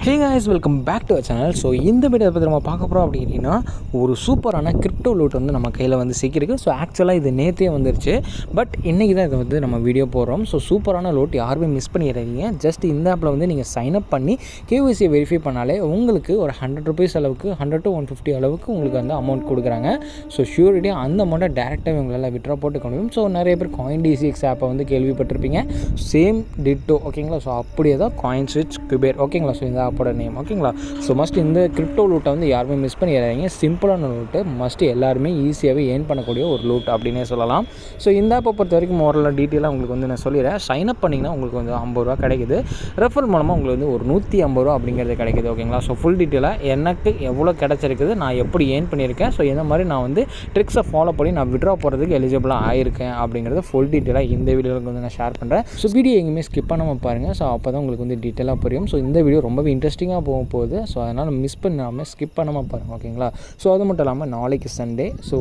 Hey guys, welcome back to our channel. So இந்த video பற்றி நம்ம பார்க்க போகிறோம் அப்படின்னா ஒரு சூப்பரான கிரிப்டோ லூட் வந்து நம்ம கையில் வந்து சிக்கிருக்கு. ஸோ ஆக்சுவலாக இது நேற்றே வந்துருச்சு, பட் இன்றைக்கி தான் இதை வந்து நம்ம வீடியோ போடுறோம். ஸோ சூப்பரான லூட் யாருமே மிஸ் பண்ணிடுறீங்க. ஜஸ்ட் இந்த ஆப்பில் வந்து நீங்கள் சைன் அப் பண்ணி கேஒய்சியை வெரிஃபை பண்ணாலே உங்களுக்கு ஒரு ₹100 அளவுக்கு 100 to 150 அளவுக்கு உங்களுக்கு வந்து அமௌண்ட் கொடுக்குறாங்க. ஸோ ஷூரிட்டி அந்த அமௌண்ட்டை டேரெக்டாக உங்களால் விட்ரா போட்டுக்க முடியும். ஸோ நிறைய பேர் Coniswitch ஆப்பை வந்து கேள்விப்பட்டிருப்பீங்க. சேம் டிட்டோ ஓகேங்களா. ஸோ அப்படியே தான் Coniswitch குபேர் ஓகேங்களா. ஸோ இந்த ஆப்போட நேம் ஓகேங்களா. ஸோ மஸ்ட் இந்த கிரிப்டோ லூட்டை வந்து யாருமே மிஸ் பண்ணிடுறாங்க. சிம்பிளான லூட்டு, மஸ்ட் எல்லாருமே ஈஸியாகவே ஏர்ன் பண்ணக்கூடிய ஒரு லூட் அப்படின்னே சொல்லலாம். ஸோ இந்த ஆப்பை பொறுத்த வரைக்கும் ஓரளவு டீட்டெயிலாக உங்களுக்கு வந்து நான் சொல்லிடுறேன். சைன் அப் பண்ணிங்கன்னா உங்களுக்கு வந்து ₹50 கிடைக்குது. ரெஃபரல் மூலமாக உங்களுக்கு வந்து ஒரு ₹150 அப்படிங்கிறது கிடைக்குது ஓகேங்களா. ஸோ ஃபுல் டீட்டெயிலாக எனக்கு எவ்வளோ கிடச்சிருக்குது, நான் எப்படி ஏர்ன் பண்ணியிருக்கேன், ஸோ இந்த மாதிரி நான் வந்து ட்ரிக்ஸை ஃபாலோ பண்ணி நான் விட்ரா போகிறதுக்கு எலிஜிபிளாக ஆயிருக்கேன் அப்படிங்கிறது ஃபுல் டீட்டெயிலாக இந்த வீடியோவில் வந்து நான் ஷேர் பண்ணுறேன். ஸோ வீடியோ எங்கேயுமே ஸ்கிப் பண்ணாமல் பாருங்கள். ஸோ அப்போ தான் உங்களுக்கு வந்து டீட்டெயிலாக புரியும். ஸோ இந்த வீடியோ ரொம்பவே இன்ட்ரெஸ்டிங்காக போகுது. ஸோ அதனால் மிஸ் பண்ணாமல் ஸ்கிப் பண்ணாமல் பாருங்கள் ஓகேங்களா. ஸோ அது மட்டும் இல்லாமல் நாளைக்கு சண்டே, ஸோ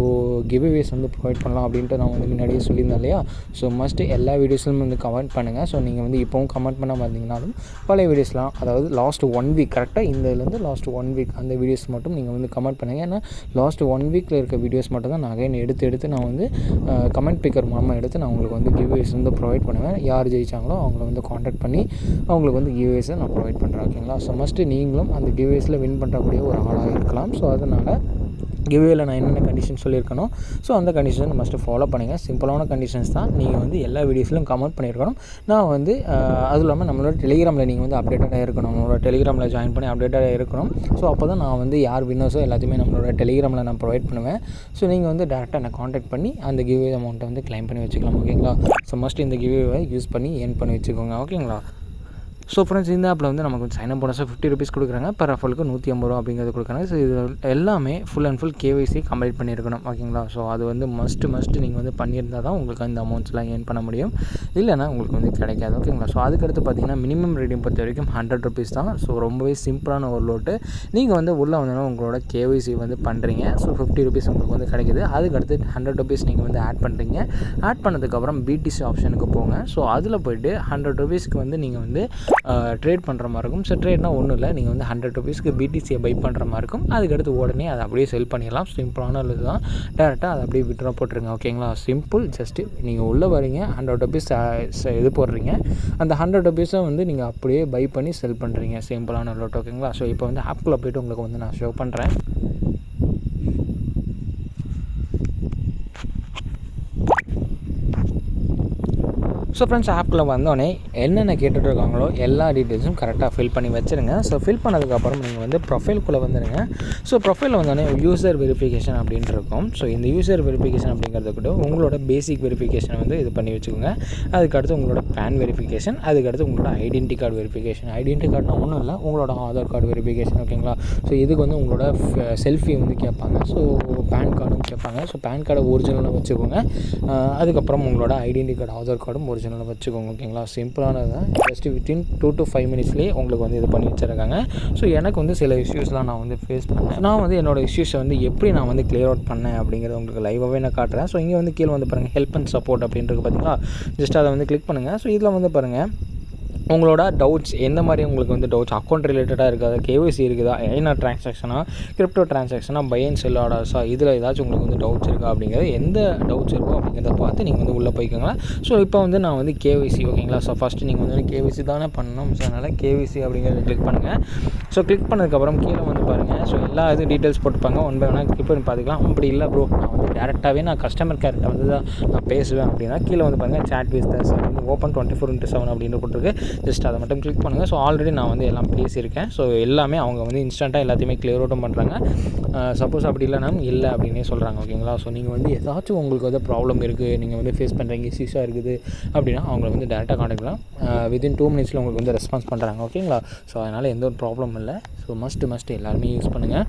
கிவ்அவேஸ் வந்து ப்ரொவைட் பண்ணலாம் அப்படின்ட்டு நான் வந்து முன்னாடியே சொல்லியிருந்தேன் இல்லையா. ஸோ மஸ்ட்டு எல்லா வீடியோஸ்லையும் வந்து கமெண்ட் பண்ணுங்கள். ஸோ நீங்கள் வந்து இப்போவும் கமெண்ட் பண்ணாமல் இருந்தீங்கனாலும் பழைய வீடியோஸ்லாம், அதாவது லாஸ்ட் 1 வீக் கரெக்டாக இந்த இதுலேருந்து லாஸ்ட் 1 வீக் அந்த வீடியோஸ் மட்டும் நீங்கள் வந்து கமெண்ட் பண்ணுங்கள். ஏன்னா லாஸ்ட் 1 வீக்கில் இருக்க வீடியோஸ் மட்டும் தான் நான் அகைன் எடுத்து நான் வந்து கமெண்ட் பிக்கர் மூலமாக எடுத்து நான் உங்களுக்கு வந்து கிவ்அவேஸ் வந்து ப்ரொவைட் பண்ணுவேன். யார் ஜெயிச்சாங்களோ அவங்கள வந்து காண்டாக்ட் பண்ணி அவங்களுக்கு வந்து கிவ்அவேஸை நான் ப்ரொவைட் பண்ணுறேன் ஓகேங்களா. ஸோ மஸ்ட்டு நீங்களும் அந்த கிவ்அவேஸில் வின் பண்ணுறக்கூடிய ஒரு ஆளாக இருக்கலாம். ஸோ அதனால் கிவ்அவேல நான் என்னென்ன கண்டிஷன் சொல்லியிருக்கணும், ஸோ அந்த கண்டிஷன் மஸ்ட்டு ஃபாலோ பண்ணுங்கள். சிம்பிளான கண்டிஷன்ஸ் தான். நீங்கள் வந்து எல்லா வீடியோஸ்லையும் கமெண்ட் பண்ணியிருக்கணும். நான் வந்து அதுவும் இல்லாமல் நம்மளோட டெலிகிராமில் நீங்கள் வந்து அப்டேட்டடாக இருக்கணும். நம்மளோட டெலிகிராமில் ஜாயின் பண்ணி அப்டேட்டடாக இருக்கணும். ஸோ அப்போ தான் நான் வந்து யார் வின்னர்ஸோ எல்லாத்தையுமே நம்மளோட டெலிகிராமில் நான் ப்ரொவைட் பண்ணுவேன். ஸோ நீங்கள் வந்து டேரெக்டாக என்னை காண்டாக்ட் பண்ணி அந்த கிவ்அவே அமௌண்ட்டை வந்து கிளைம் பண்ணி வச்சுக்கலாம் ஓகேங்களா. ஸோ மஸ்ட் இந்த கிவ்அவே யூஸ் பண்ணி ஏர்ன் பண்ணி வச்சுக்கோங்க ஓகேங்களா. ஸோ ஃப்ரெண்ட்ஸ், இந்த ஆப்பில் வந்து நமக்கு வந்து சைன் அப் போனஸாக ₹50 கொடுக்குறாங்க. பர் ரெஃபரலுக்கு ₹150 அப்படிங்கிறது கொடுக்குறாங்க. ஸோ இது எல்லாமே full and full KYC complete பண்ணியிருக்கணும் ஓகேங்களா. ஸோ அது வந்து மஸ்ட்டு நீங்கள் வந்து பண்ணியிருந்தால் தான் உங்களுக்கு அந்த அமௌண்ட்ஸ்லாம் ஏர்ன் பண்ண முடியும். இல்லைனா உங்களுக்கு வந்து கிடைக்காது ஓகேங்களா. ஸோ அதுக்கடுத்து பார்த்தீங்கன்னா மினிமம் ரேட்டிங் பொறுத்த வரைக்கும் ₹100 தான். ஸோ ரொம்பவே சிம்பிளான ஒரு லோட்டு. நீங்கள் வந்து உள்ளே வந்தோன்னா உங்களோட கேஒய்சி வந்து பண்ணுறீங்க. ஸோ ₹50 உங்களுக்கு வந்து கிடைக்குது. அதுக்கடுத்து ₹100 நீங்கள் வந்து ஆட் பண்ணுறீங்க. ஆட் பண்ணதுக்கப்புறம் பிடிசி ஆப்ஷனுக்கு போங்க. ஸோ அதில் போய்ட்டு ₹100 வந்து நீங்கள் வந்து ட்ரேட் பண்ணுற மாதிரி இருக்கும். ஸோ ட்ரேட்னால் ஒன்றும் இல்லை, நீங்கள் வந்து ₹100 பிடிசியை பை பண்ணுற மாதிரி இருக்கும். அதுக்கடுத்து உடனே அதை அப்படியே செல் பண்ணிடலாம். சிம்பிளான இது தான். டேரெக்டாக அதை அப்படியே விட்ரா போட்டுருங்க ஓகேங்களா. சிம்பிள். ஜஸ்ட்டு நீங்கள் உள்ளே வரீங்க, ₹100 இது போடுறீங்க. அந்த ₹100 வந்து நீங்கள் அப்படியே பை பண்ணி செல் பண்ணுறீங்க. சிம்பிளான லோட் ஓகேங்களா. ஸோ இப்போ வந்து ஆப்குள்ளே போய்ட்டு உங்களுக்கு வந்து நான் ஷோ பண்ணுறேன். ஸோ ஃப்ரெண்ட்ஸ், ஆப்பில் வந்தோடனே என்னென்ன கேட்டுட்டு இருக்காங்களோ எல்லா டீட்டெயில்ஸும் கரெக்டாக ஃபில் பண்ணி வச்சுருங்க. ஸோ ஃபில் பண்ணதுக்கப்புறம் நீங்கள் வந்து ப்ரொஃபைல்குள்ளே வந்துடுங்க. ஸோ ப்ரொஃபைலில் வந்தோடனே யூசர் வெரிஃபிகேஷன் அப்படின்ட்டு இருக்கும். ஸோ இந்த யூசர் வெரிஃபிகேஷன் அப்படிங்கிறது கூட உங்களோட பேசிக் வெரிஃபிகேஷன் வந்து இது பண்ணி வச்சுக்கோங்க. அதுக்கடுத்து உங்களோட பேன் வெரிஃபிகேஷன், அதுக்கடுத்து உங்களோட ஐடென்டி கார்டு வெரிஃபிகேஷன். ஐடென்டி கார்டுனா ஒன்றும் இல்லை, உங்களோட ஆதார் கார்டு வெரிஃபிகேஷன் ஓகேங்களா. ஸோ இதுக்கு வந்து உங்களோட செல்ஃபி வந்து கேட்பாங்க. ஸோ பேன் கார்டும் கேட்பாங்க. ஸோ பேன் கார்டை ஒரிஜினலாக வச்சுக்கோங்க. அதுக்கப்புறம் உங்களோட ஐடென்டி கார்டு ஆதார் கார்டும் ஒரிஜினலாக வச்சுக்கோங்க ஓகேங்களா. சிம்பிளானது தான். ஜஸ்ட் வித்தின் 2 to 5 மினிட்ஸ்லேயே உங்களுக்கு வந்து இது பண்ணி வச்சுருக்காங்க. ஸோ எனக்கு வந்து சில இஷ்யூஸ்லாம் நான் வந்து ஃபேஸ் பண்ணேன். நான் வந்து என்னோடய இஷ்யூஸை வந்து எப்படி நான் வந்து கிளியர் அவுட் பண்ணேன் அப்படிங்கிறது உங்களுக்கு லைவாகவே நான் காட்டுறேன். ஸோ இங்கே வந்து கீழே வந்து பாருங்கள், ஹெல்ப் அண்ட் சப்போர்ட் அப்படின்றது பார்த்தீங்களா. ஜஸ்ட் அதை வந்து கிளிக் பண்ணுங்கள். ஸோ இதில் வந்து பாருங்கள், உங்களோட டவுட்ஸ் எந்த மாதிரி உங்களுக்கு வந்து டவுட்ஸ் அக்கௌண்ட் ரிலேட்டடாக இருக்காது, கேஒய்சி இருக்குதா, என்ன ட்ரான்சாக்ஷனாக, கிரிப்டோ ட்ரான்சாக்ஷனாக, பை அண்ட் செல் ஆர்டர்ஸா, இதில் ஏதாச்சும் உங்களுக்கு வந்து டவுட்ஸ் இருக்கா அப்படிங்கிறது, எந்த டவுட்ஸ் இருக்கோ அப்படிங்கிறத பார்த்து நீங்கள் வந்து உள்ளே போய்க்கோங்க. ஸோ இப்போ வந்து நான் வந்து கேஒய்சி ஓகேங்களா. ஸோ ஃபஸ்ட்டு நீங்கள் வந்து கேஒய்சி தானே பண்ணணும். ஸோ அதனால் கேஒய்சி அப்படிங்கிறத கிளிக் பண்ணுங்கள். ஸோ கிளிக் பண்ணதுக்கப்புறம் கீழே வந்து பாருங்கள். ஸோ எல்லா இது டீட்டெயில்ஸ் போட்டுப்பாங்க. ஒன் பை ஒன்னாக கிளிக் பண்ணி பார்த்துக்கலாம். அப்படி இல்லை ப்ரோ, நான் வந்து டேரெக்டாகவே நான் கஸ்டமர் கேர்கிட்ட வந்து தான் நான் பேசுவேன் அப்படின்னா கீழே வந்து பாருங்கள், சேட் வித் அஸ் அப்படின்னு ஓப்பன் 24/7 அப்படின்னு போட்டிருக்கு. ஜஸ்ட் அதை மட்டும் கிளிக் பண்ணுங்கள். ஸோ ஆல்ரெடி நான் வந்து எல்லாம் பேசியிருக்கேன். ஸோ எல்லாமே அவங்க வந்து இன்ஸ்டண்ட்டாக எல்லாத்தையுமே கிளியர் அவுட்டும் பண்ணுறாங்க. சப்போஸ் அப்படி இல்லைனா இல்லை அப்படின்னே சொல்கிறாங்க ஓகேங்களா. ஸோ நீங்கள் வந்து ஏதாச்சும் உங்களுக்கு வந்து ப்ராப்ளம் இருக்குது, நீங்கள் வந்து ஃபேஸ் பண்ணுறீங்க, இஷ்யூஸாக இருக்குது அப்படின்னா அவங்கள வந்து டேரெக்டாக காண்டாக்ட் பண்ணலாம். வித்தின் 2 மினிட்ஸில் உங்களுக்கு வந்து ரெஸ்பான்ஸ் பண்ணுறாங்க ஓகேங்களா. ஸோ அதனால் எந்த ஒரு ப்ராப்ளம் இல்லை. ஸோ மஸ்ட்டு எல்லாருமே யூஸ் பண்ணுங்கள்.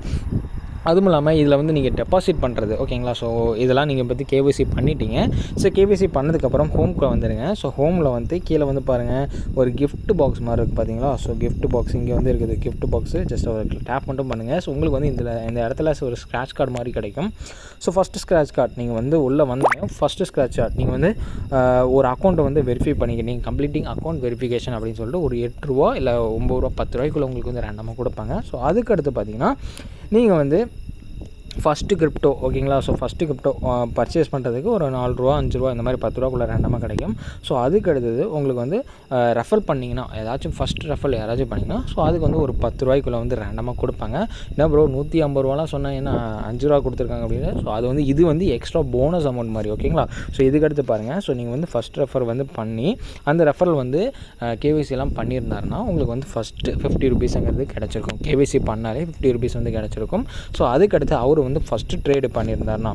அதுவும் இல்லாமல் இதில் வந்து நீங்கள் டெபாசிட் பண்ணுறது ஓகேங்களா. ஸோ இதெல்லாம் நீங்கள் பற்றி கேஒய்சி பண்ணிட்டீங்க. ஸோ கேஒய்சி பண்ணதுக்கப்புறம் ஹோம்க்கு வந்துடுங்க. ஸோ ஹோமில் வந்து கீழே வந்து பாருங்கள் ஒரு கிஃப்ட் பாக்ஸ் மாதிரி இருக்குது பார்த்தீங்களா. ஸோ கிஃப்ட் பாக்ஸ் இங்கே வந்து இருக்குது. கிஃப்ட் பாக்ஸு ஜஸ்ட் ஒரு டேப் மட்டும் பண்ணுங்கள். ஸோ உங்களுக்கு வந்து இந்த இடத்துல ஒரு ஸ்க்ராட்ச் கார்டு மாதிரி கிடைக்கும். ஸோ ஃபஸ்ட்டு ஸ்க்ராட்ச் கார்டு நீங்கள் வந்து உள்ளே வந்தீங்க. ஃபஸ்ட்டு ஸ்க்ராட்ச் கார்டு நீங்கள் வந்து ஒரு அக்கௌண்ட்டை வந்து வெரிஃபை பண்ணிக்கிட்டீங்க. கம்ப்ளீட்டிங் அக்கௌண்ட் வெரிஃபிகேஷன் அப்படின்னு சொல்லிட்டு ஒரு 8 ரூபா இல்லை 9 ரூபா 10 ரூபாய்க்குள்ளே உங்களுக்கு வந்து ரேண்டமாக கொடுப்பாங்க. ஸோ அதுக்கடுத்து பார்த்தீங்கன்னா நீங்கள் வந்து ஃபஸ்ட்டு கிரிப்டோ ஓகேங்களா. ஸோ ஃபஸ்ட்டு கிரிப்டோ பர்ச்சேஸ் பண்ணுறதுக்கு ஒரு 4 ரூபா 5 ரூபா இந்த மாதிரி 10 ரூபாக்குள்ளே ரேண்டமாக கிடைக்கும். ஸோ அதுக்கு அடுத்தது உங்களுக்கு வந்து ரெஃபர் பண்ணிங்கன்னா ஏதாச்சும் ஃபஸ்ட் ரெஃபர் யாராச்சும் பண்ணிங்கன்னா ஸோ அதுக்கு வந்து ஒரு 10 ரூபாய்க்குள்ளே வந்து ரேண்டமாக கொடுப்பாங்க. என்ன ப்ரோ 150 ரூபாலாம் சொன்னால் என்ன 5 ரூபா கொடுத்துருக்காங்க அப்படின்னு. ஸோ அது வந்து இது வந்து எக்ஸ்ட்ரா போனஸ் அமௌண்ட் மாதிரி ஓகேங்களா. ஸோ இதுக்கடுத்து பாருங்கள். ஸோ நீங்கள் வந்து ஃபஸ்ட் ரெஃபர் வந்து பண்ணி அந்த ரெஃபரல் வந்து கேஒய்சிலாம் பண்ணியிருந்தாருன்னா உங்களுக்கு வந்து ஃபஸ்ட்டு 50 ருபீஸுங்கிறது கிடச்சிருக்கும். கேஒய்சி பண்ணாலே 50 ருபீஸ் வந்து கிடச்சிருக்கும். ஸோ அதுக்கடுத்து அவர் வந்து ஃபஸ்ட்டு ட்ரேடு பண்ணியிருந்தாருன்னா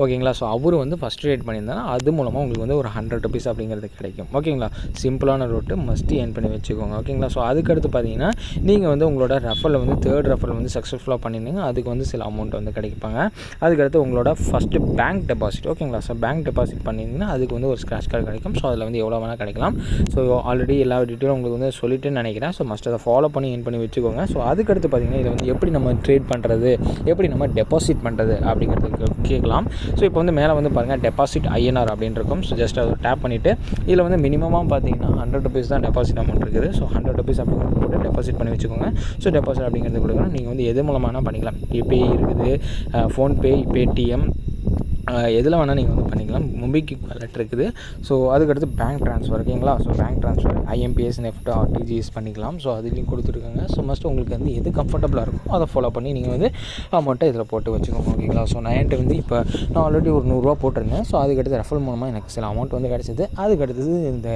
ஓகேங்களா. ஸோ அவர் வந்து ஃபஸ்ட் ட்ரேட் பண்ணியிருந்தாங்கன்னா அது மூலமாக உங்களுக்கு வந்து ஒரு 100 ருபீஸ் அப்படிங்கிறது கிடைக்கும் ஓகேங்களா. சிம்பிளான ரூட்டு மஸ்ட்டு ஏர்ன் பண்ணி வச்சுக்கோங்க ஓகேங்களா. ஸோ அதுக்கடுத்து பார்த்தீங்கன்னா நீங்கள் வந்து உங்களோட ரெஃபரில் வந்து தேர்ட் ரெஃபரில் வந்து சக்ஸஸ்ஃபுல்லாக பண்ணியிருந்தீங்க. அதுக்கு வந்து சில அமௌண்ட் வந்து கிடைப்பாங்க. அதுக்கடுத்து உங்களோட ஃபஸ்ட்டு பேங்க் டெபாசிட் ஓகேங்களா. ஸோ பேங்க் டெபாசிட் பண்ணியிருந்தீங்கன்னா அதுக்கு வந்து ஒரு ஸ்க்ராட்ச் கார்டு கிடைக்கும். ஸோ அதில் வந்து எவ்வளோ வேணால் கிடைக்கலாம். ஸோ ஆல்ரெடி எல்லா டீட்டெயிலும் உங்களுக்கு வந்து சொல்லிட்டுன்னு நினைக்கிறேன். ஸோ மஸ்ட் அதை ஃபாலோ பண்ணி ஏர்ன் பண்ணி வச்சுக்கோங்க. ஸோ அதுக்கடுத்து பார்த்தீங்கன்னா இதை வந்து எப்படி நம்ம ட்ரேட் பண்ணுறது எப்படி நம்ம டெபாசிட் பண்ணுறது அப்படிங்கிறதுக்கு கேட்கலாம். ஸோ இப்போ வந்து மேலே வந்து பாருங்கள் டெபாசிட் INR அப்படின்னு இருக்கும். ஸோ ஜஸ்ட் அதை டேப் பண்ணிவிட்டு இதில் வந்து மினிமமாக பார்த்தீங்கன்னா 100 ருபீஸ் தான் டெபாசிட் அமௌண்ட் இருக்குது. ஸோ 100 ருபீஸ் அப்படிங்கிறது போட்டு டெபாசிட் பண்ணி வச்சுக்கோங்க. ஸோ டெபாசிட் அப்படிங்கிறது கொடுக்கணும். நீங்கள் வந்து எது மூலமாக பண்ணிக்கலாம். யூபிஐ இருக்குது, ஃபோன்பே, பேடிஎம் எதில் வேணால் நீங்கள் வந்து பண்ணிக்கலாம். மொபைல் வாலெட் இருக்குது. ஸோ அதுக்கடுத்து பேங்க் ட்ரான்ஸ்ஃபர் ஓகேங்களா. So bank transfer IMPS NEFT RTGS பண்ணிக்கலாம். ஸோ அதுலேயும் கொடுத்துருக்காங்க. ஸோ மஸ்ட் உங்களுக்கு வந்து எது கம்ஃபர்டபுளாக இருக்கும் அதை ஃபாலோ பண்ணி நீங்கள் வந்து அமௌண்ட்டை இதில் போட்டு வச்சுக்கோங்க ஓகேங்களா. ஸோ நான் என்கிட்ட வந்து இப்போ நான் ஆல்ரெடி ஒரு 100 ரூபா போட்டிருந்தேன். ஸோ அதுக்கடுத்து ரெஃபர் மூலமாக எனக்கு சில அமௌண்ட் வந்து கிடச்சிது. அதுக்கடுத்தது இந்த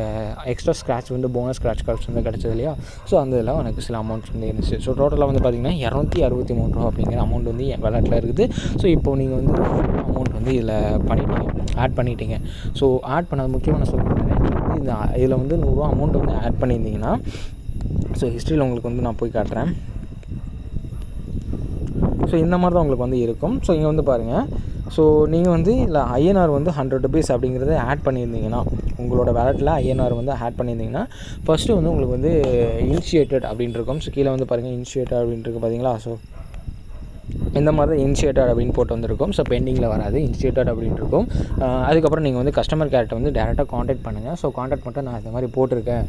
எக்ஸ்ட்ரா ஸ்க்ராட்ச் வந்து போனஸ் ஸ்க்ராட்ச் கார்ட்ஸ் வந்து கிடச்சது இல்லையா. ஸோ அந்த இதில் எனக்கு சில அமௌண்ட்ஸ் வந்து இருந்துச்சு. ஸோ டோட்டலாக வந்து பார்த்திங்கன்னா 263 ரூபா அப்படிங்கிற அமௌண்ட் வந்து என் வாலெட்டில் இருக்குது. ஸோ இப்போ நீங்கள் வந்து அமௌண்ட் வந்து இதில் ஆட் பண்ணிட்டீங்க. ஸோ ஆட் பண்ணது முக்கியமான சொல்லிட்டேன். இந்த இதில் வந்து 100 ரூபா அமௌண்ட் வந்து ஆட் பண்ணியிருந்தீங்கன்னா ஸோ ஹிஸ்ட்ரியில் உங்களுக்கு வந்து நான் போய் காட்டுறேன். ஸோ இந்த மாதிரி தான் உங்களுக்கு வந்து இருக்கும். ஸோ இங்கே வந்து பாருங்கள். ஸோ நீங்கள் வந்து இல்லை INR வந்து 100 ருபீஸ் அப்படிங்கிறத ஆட் பண்ணியிருந்தீங்கன்னா உங்களோட வேலெட்டில் INR வந்து ஆட் பண்ணியிருந்தீங்கன்னா ஃபஸ்ட்டு வந்து உங்களுக்கு வந்து இனிஷியேட்டட் அப்படின்னு இருக்கும். ஸோ கீழே வந்து பாருங்கள் இனிஷியேட்டட் அப்படின்ட்டு இருக்குது பார்த்தீங்களா. ஸோ இந்த மாதிரி தான் இனிஷியேட்டட் அப்படின்னு போட்டு வந்திருக்கும். ஸோ பெண்டிங்கில் வராது, இனிஷியேட்டட் அப்படின்னு இருக்கும். அதுக்கப்புறம் நீங்கள் வந்து கஸ்டமர் கேர்ட்ட வந்து டேரெக்டாக காண்டாக்ட் பண்ணுங்கள். ஸோ காண்டாக்ட் பண்ணிட்டு நான் இந்த மாதிரி போட்டிருக்கேன்,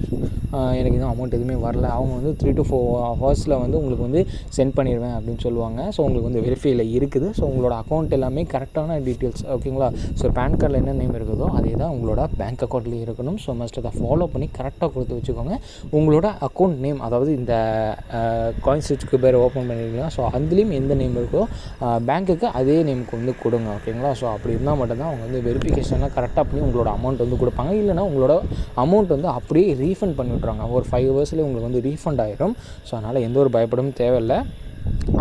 எனக்கு இன்னும் அமௌண்ட் எதுவுமே வரல. அவங்க வந்து 3 to 4 ஹவர்ஸில் வந்து உங்களுக்கு வந்து சென்ட் பண்ணிடுவேன் அப்படின்னு சொல்லுவாங்க. ஸோ உங்களுக்கு வந்து வெரிஃபைல இருக்குது. ஸோ உங்களோட அக்கௌண்ட் எல்லாமே கரெக்டான டீட்டெயில்ஸ் ஓகேங்களா. ஸோ பேன் கார்டில் என்ன நேம் இருக்குதோ அதே தான் உங்களோட பேங்க் அக்கௌண்ட்லேயும் இருக்கணும். ஸோ மஸ்ட் அதை ஃபாலோ பண்ணி கரெக்டாக கொடுத்து வச்சுக்கோங்க. உங்களோட அக்கௌண்ட் நேம் அதாவது இந்த காயின்ஸ்விட்ச் குபேர் ஓப்பன் பண்ணியிருக்கீங்களா. ஸோ அதுலேயும் எந்த நேம் இருக்கோ பேங்க்குக்கு அதே நேமுக்கு வந்து கொடுங்க ஓகேங்களா. ஸோ அப்படி இருந்தால் மட்டும்தான் அவங்க வந்து வெரிஃபிகேஷன்லாம் கரெக்டாக பண்ணி உங்களோட அமௌண்ட் வந்து கொடுப்பாங்க. இல்லைனா உங்களோட அமௌண்ட் வந்து அப்படியே ரீஃபண்ட் பண்ணி விட்றாங்க. ஒரு 5 ஹவர்ஸ்லேயே உங்களுக்கு வந்து ரீஃபண்ட் ஆகிடும். ஸோ அதனால் எந்த ஒரு பயப்படவும் தேவையில்லை.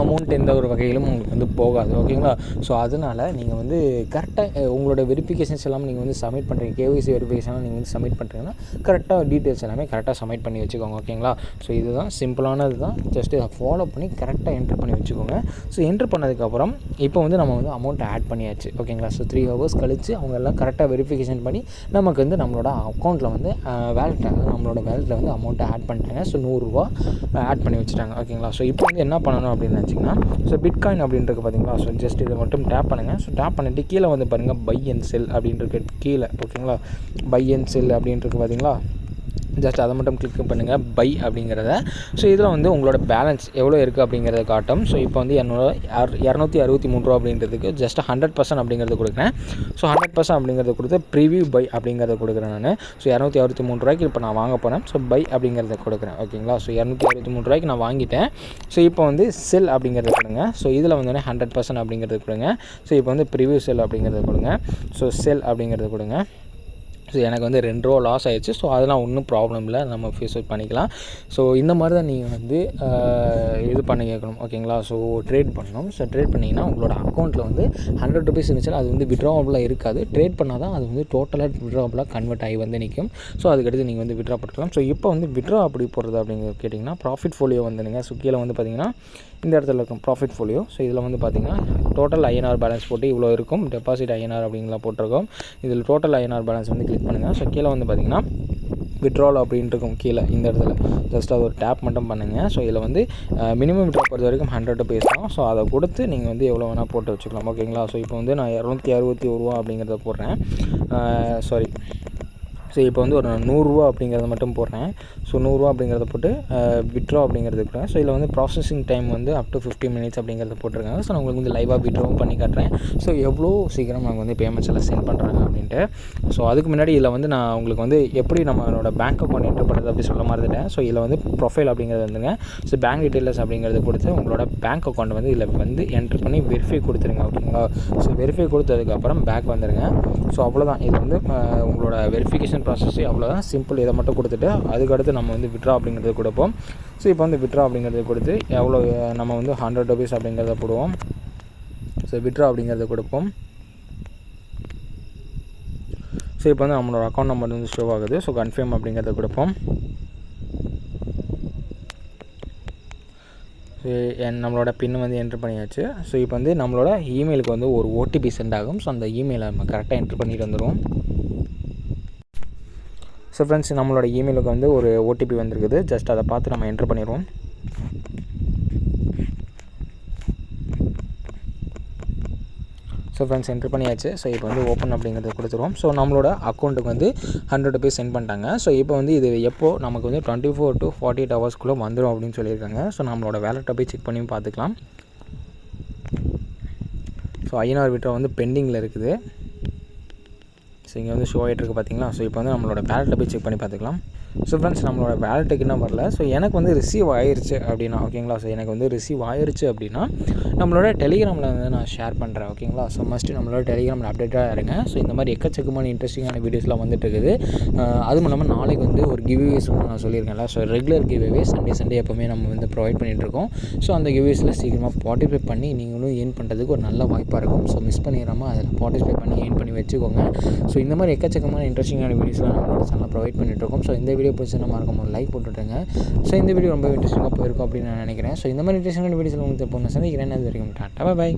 அமௌண்ட் எந்த ஒரு வகையிலும் உங்களுக்கு வந்து போகாது ஓகேங்களா. ஸோ அதனால் நீங்கள் வந்து கரெக்டாக உங்களோட வெரிஃபிகேஷன்ஸ் எல்லாமே நீங்கள் வந்து சப்மிட் பண்ணுறீங்க. கேஒய்சி வெரிஃபிகேஷன்லாம் நீங்கள் வந்து சப்மிட் பண்ணுறீங்கன்னா கரெக்டாக டீட்டெயில்ஸ் எல்லாமே கரெக்டாக சப்மிட் பண்ணி வச்சுக்கோங்க ஓகேங்களா. ஸோ இதுதான் சிம்பிளானது தான். ஜஸ்ட் இதை ஃபாலோ பண்ணி கரெக்டாக என்ட்ரு பண்ணி வச்சுக்கோங்க. ஸோ என்ட்ரு பண்ணதுக்கப்புறம் இப்போ வந்து நம்ம வந்து அமௌண்ட்டை ஆட் பண்ணியாச்சு ஓகேங்களா. ஸோ 3 ஹவர்ஸ் கழித்து அவங்க எல்லாம் கரெக்டாக வெரிஃபிகேஷன் பண்ணி நமக்கு வந்து நம்மளோட அக்கௌண்ட்டில் வந்து நம்மளோட வேலெட்டில் வந்து அமௌண்ட்டை ஆட் பண்ணிட்டாங்க. ஸோ 100 ரூபா ஆட் பண்ணி வச்சுட்டாங்க ஓகேங்களா. ஸோ இப்போ வந்து என்ன பண்ணணும் அப்படின்னு நினச்சிங்கன்னா ஸோ பிட்காயின் அப்படின்றது பார்த்தீங்களா. ஸோ ஜஸ்ட் இதை மட்டும் டேப் பண்ணுங்கள். ஸோ டேப் பண்ணிவிட்டு கீழே வந்து பாருங்கள் பை அண்ட் செல் அப்படின்றது கீழே ஓகேங்களா. பை அண்ட் செல் அப்படின்றது பார்த்தீங்களா. ஜஸ்ட் அதை மட்டும் கிளிக் பண்ணுங்கள் பை அப்படிங்கிறத. ஸோ இதில் வந்து உங்களோட பேலன்ஸ் எவ்வளோ இருக்குது அப்படிங்கிறத காட்டும். ஸோ இப்போ வந்து 263 ரூபா அப்படின்றதுக்கு ஜஸ்ட் 100% அப்படிங்கிறது கொடுக்குறேன். ஸோ 100% அப்படிங்கிறத கொடுத்து ப்ரிவியூ பை அப்படிங்கிறத கொடுக்குறேன் நான். ஸோ 263 ரூபாய்க்கு இப்போ நான் வாங்க போகிறேன். ஸோ பை அப்படிங்கிறத கொடுக்குறேன் ஓகேங்களா. ஸோ 263 ரூபாய்க்கு நான் வாங்கிட்டேன். ஸோ இப்போ வந்து செல் அப்படிங்கிறத கொடுங்க. ஸோ இதில் வந்து 100% அப்படிங்கிறது கொடுங்க. ஸோ இப்போ வந்து ப்ரிவியூ செல் அப்படிங்கிறத கொடுங்க. ஸோ செல் அப்படிங்கிறத கொடுங்க. ஸோ எனக்கு வந்து 2 ரூபா லாஸ் ஆயிடுச்சு. ஸோ அதெல்லாம் ஒன்றும் ப்ராப்ளம் இல்லை, நம்ம ஃபேஸ் அவுட் பண்ணிக்கலாம். ஸோ இந்த மாதிரி தான் நீங்கள் வந்து இது பண்ணி கேட்கணும், ஓகேங்களா. ஸோ ட்ரேட் பண்ணணும். ஸோ ட்ரேட் பண்ணிங்கன்னா உங்களோட அக்கௌண்ட்டில் வந்து 100 ருபீஸ் இருந்துச்சுன்னா அது வந்து விட்ராவபிளாக இருக்காது. ட்ரேட் பண்ணால் தான் அது வந்து டோட்டலாக விட்ராவபிளாக கன்வெர்ட் ஆகி வந்து நிற்கும். ஸோ அதுக்கடுத்து நீங்கள் வந்து விட்ரா பண்ணிக்கலாம். ஸோ இப்போ வந்து விட்ரா அப்படி போடுறது அப்படிங்கிறது கேட்டிங்கன்னா ப்ராஃபிட் ஃபோலியோ வந்துடுங்க. ஸோ கீழே வந்து பார்த்திங்கன்னா இந்த இடத்துல இருக்கும் ப்ராஃபிட் ஃபோலியோ. ஸோ இதில் வந்து பார்த்திங்கன்னா டோட்டல் ஐஎன்ஆர் பேலன்ஸ் போட்டு இவ்வளோ இருக்கும், டெபாசிட் ஐஎன்ஆர் அப்படிங்களா போட்டிருக்கோம். இதில் டோட்டல் ஐஎன்ஆர் பேலன்ஸ் வந்து கிளிக் பண்ணுங்கள். ஸோ கீழே வந்து பார்த்திங்கன்னா விட்ரால் அப்படின்ட்டு இருக்கும் கீழே இந்த இடத்துல ஜஸ்ட் அது ஒரு டேப் மட்டும் பண்ணுங்கள். ஸோ இதில் வந்து மினிமம் விட்ரா பொறுத்த வரைக்கும் 100 ருபீஸ் தான். ஸோ அதை கொடுத்து நீங்கள் வந்து எவ்வளோ வேணால் போட்டு வச்சுக்கலாம், ஓகேங்களா. ஸோ இப்போ வந்து நான் 261 ரூபா அப்படிங்கிறத போடுறேன். சாரி, ஸோ இப்போ வந்து ஒரு 100 ரூபா அப்படிங்கிறத மட்டும் போடுறேன். ஸோ 100 ரூபா அப்படிங்கிறத போட்டு விட்ரா அப்படிங்கிறது இருக்கிறேன். ஸோ இதில் வந்து ப்ராசஸிங் டைம் வந்து அப் டு 50 மினிட்ஸ் அப்படிங்கிறத போட்டிருக்காங்க. ஸோ நான் உங்களுக்கு வந்து லைவாக விட்ராவும் பண்ணி காட்டுறேன். ஸோ எவ்வளோ சீக்கிரம் நாங்கள் வந்து பேமெண்ட்ஸ் எல்லாம் சென்ட் பண்ணுறாங்க அப்படின்ட்டு. ஸோ அதுக்கு முன்னாடி இதில் வந்து நான் உங்களுக்கு வந்து எப்படி நம்மளோட பேங்க் அக்கௌண்ட் என்ட்ரு பண்ணுறது அப்படி சொல்ல மறந்துட்டேன். ஸோ இதில் வந்து ப்ரொஃபைல் அப்படிங்கிறது வந்துங்க. ஸோ பேங்க் டீட்டெயில்ஸ் அப்படிங்கிறது கொடுத்து உங்களோட பேங்க் அக்கௌண்ட் வந்து இதில் வந்து என்ட்ரு பண்ணி வெரிஃபை கொடுத்துருங்க, ஓகேங்களா. ஸோ வெரிஃபை கொடுத்ததுக்கப்புறம் பேக் வந்துடுங்க. ஸோ அவ்வளோதான், இது வந்து உங்களோட வெரிஃபிகேஷன் ப்ராசஸ் அவ்வளோதான், சிம்பிள். இதை மட்டும் கொடுத்துட்டு அதுக்கடுத்து நம்ம வந்து விட்ரா அப்படிங்கிறது கொடுப்போம். ஸோ இப்போ வந்து விட்ரா அப்படிங்கிறது கொடுத்து எவ்வளோ நம்ம வந்து 100 ருபீஸ் அப்படிங்கிறத போடுவோம். ஸோ விட்ரா அப்படிங்கிறத கொடுப்போம். ஸோ இப்போ வந்து நம்மளோட அக்கௌண்ட் நம்பர் வந்து ஷோ ஆகுது. ஸோ கன்ஃபார்ம் அப்படிங்கிறத கொடுப்போம். நம்மளோட பின் வந்து என்ட்ரு பண்ணியாச்சு. ஸோ இப்போ வந்து நம்மளோட இமெயிலுக்கு வந்து ஒரு ஓடிபி சென்ட் ஆகும். ஸோ அந்த இமெயிலை நம்ம கரெக்டாக என்ட்ரு பண்ணிட்டு வந்துடுவோம். ஸோ ஃப்ரெண்ட்ஸ், நம்மளோட இமெயிலுக்கு வந்து ஒரு ஓடிபி வந்திருக்குது. ஜஸ்ட் அதை பார்த்து நம்ம என்ட்ரு பண்ணிடுவோம். ஸோ ஃப்ரெண்ட்ஸ், என்ட்ரு பண்ணியாச்சு. ஸோ இப்போ வந்து ஓப்பன் அப்படிங்கிறத கொடுத்துருவோம். ஸோ நம்மளோட அக்கௌண்ட்டுக்கு வந்து 100 ருபீஸ் சென்ட் பண்ணிட்டாங்க. ஸோ இப்போ வந்து இது எப்போது நமக்கு வந்து 24 to 48 ஹவர்ஸ்க்குள்ளே வந்துடும் அப்படின்னு சொல்லியிருக்காங்க. ஸோ நம்மளோட வேலெட்டை போய் செக் பண்ணி பார்த்துக்கலாம். ஸோ ஐஎன்ஆர் விட்ரா வந்து பெண்டிங்கில் இருக்குது. ஸோ இங்கே வந்து ஷோ ஆகிட்டு இருக்குது பார்த்தீங்களா. ஸோ இப்போ வந்து நம்மளோட வேலெட்டை போய் செக் பண்ணி பார்த்துக்கலாம். ஸோ ஃப்ரெண்ட்ஸ், நம்மளோட வேலெட்டுக்கு என்ன வரல. ஸோ எனக்கு வந்து ரிசீவ் ஆயிடுச்சு அப்படின்னா, ஓகேங்களா. ஸோ எனக்கு வந்து ரிசீவ் ஆயிடுச்சு அப்படின்னா நம்மளோட டெலிகிராமில் வந்து நான் ஷேர் பண்ணுறேன், ஓகேங்களா. ஸோ மஸ்ட்டு நம்மளோட டெலிகிராமில் அப்டேட்டாக இருங்க. ஸோ இந்த மாதிரி எக்கச்சக்கமான இன்ட்ரெஸ்டிங்கான வீடியோஸ்லாம் வந்துட்டு இருக்குது. அதுவும் இல்லாமல் நாளைக்கு வந்து ஒரு கிவ்வேஸ் வந்து நான் சொல்லியிருக்கேன்ல. ஸோ ரெகுலர் கிவ்வே சண்டே எப்போவுமே நம்ம வந்து ப்ரொவைட் பண்ணிகிட்ருக்கோம். ஸோ அந்த கிவ்வேஸில் சீக்கிரமாக பார்ட்டிசிபேட் பண்ணி நீங்களும் ஏர்ன் பண்ணுறதுக்கு ஒரு நல்ல வாய்ப்பாக இருக்கும். ஸோ மிஸ் பண்ணிடாமல் அதில் பார்ட்டிசிபேட் பண்ணி ஏர்ன் பண்ணி வச்சுக்கோங்க. ஸோ இந்த மாதிரி எக்கச்சக்கமான இன்ட்ரெஸ்டிங்கான வீடியோஸ்லாம் நம்மளோட சேனலில் ப்ரொவைட் பண்ணிகிட்ருக்கோம். ஸோ இந்த வீடியோ பிடிச்சா மறக்காம ஒரு லைக் போட்டுவிட்டுருங்க. ஸோ இந்த வீடியோ ரொம்ப இன்ட்ரெஸ்டிங்காக போயிருக்கும் அப்படின்னு நான் நினைக்கிறேன். ஸோ இந்த மாதிரி இன்ட்ரெஸ்டிங்கான வீடியோஸில் உங்களுக்கு இப்போ நான் சந்திக்கிறேன். அது வரைக்கும் டாட்டா, பை.